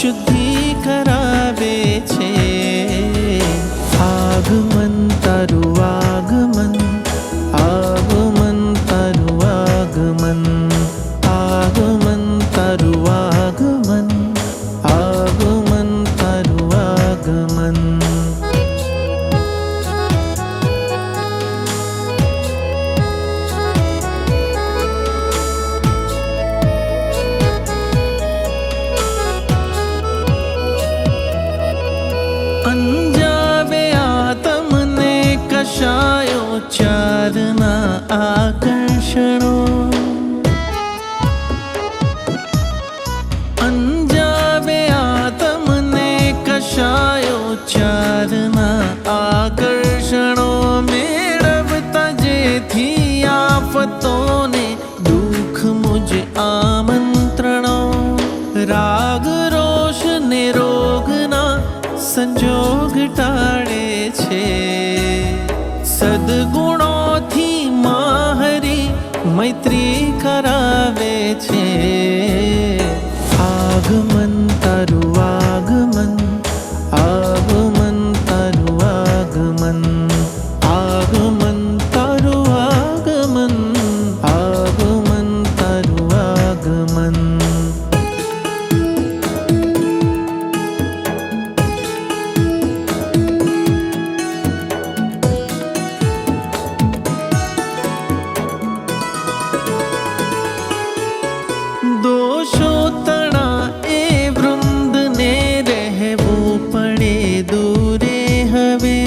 શુદ્ધિ કરાવે છે. આગમન તારું આગમન, આગમન તારું આગમન, આગમન તારું આગમન, આગમન તારું આગમન. અંજાવે આ તમને કશાયો ચારના આકર્ષણો. અંજાવે આ તમને કશાયો ચારના આકર્ષણો. મેળવતા જેથી આફતોને દુઃખ મુજ આમંત્રણો. રાગ રોષ ને રોગના સંજોગ ટાળે છે. સદગુણોથી માહરી મૈત્રી કરાવે છે. આગમન તારું આગમન, આગમન તારું આગમન, આગમન તારું આગમન, આગમન તારું આગમન. દોષો તણા એ વૃંદને રહેવું પડે દૂરે હવે.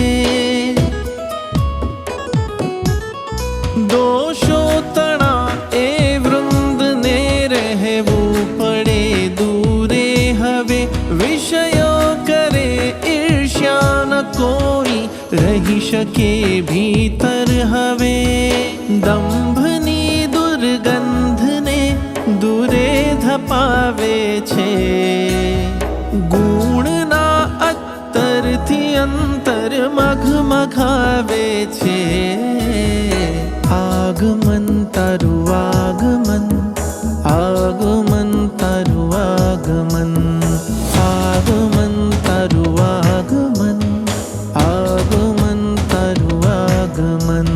દોષો તણા એ વૃંદને રહેવું પડે દૂરે હવે. વિષયો કરે ઈર્ષ્યા ન કોઈ રહી શકે ભીતર હવે. દંભની દુર્ગંધને દૂરે ધપાવે છે. ગુણના અત્તરથી અંતર મઘમઘાવે છે. આગમન તારું આગમન, આગમન તારું આગમન, આગમન તારું આગમન, આગમન તારું આગમન.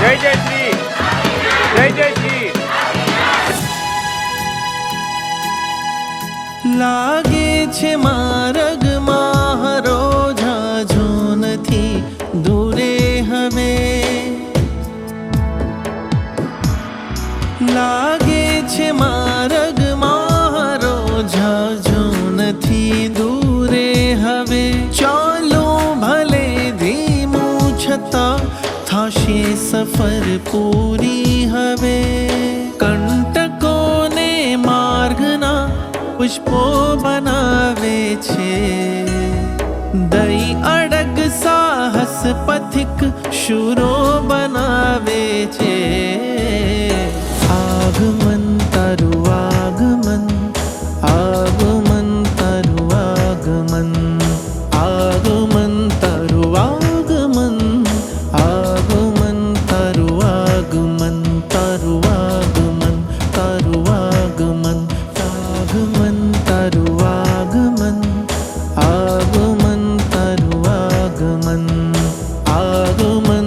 જય જય શ્રી, જય જય શ્રી. લાગે છે માર્ગમાં હરો ઝાઝો નથી દૂરે હવે. લાગે છે માર્ગમાં હરો ઝાઝો નથી દૂરે હવે. ચાલો ભલે ધીમું છતાં થાશે સફર પૂરી હવે. કંટકોને માર્ગના પુષ્પો બનાવે છે. દઈ અડગ સાહસ પથિક શૂરો બનાવે છે. આગમન તારું આગમન, આગમન તારું આગમન, આગમન તારું આગમન, આગમન તારું આગમન, તારું આગમન, તારું આગમન, આગમન તારું આગમન, આગમન તારું આગમન, આગમન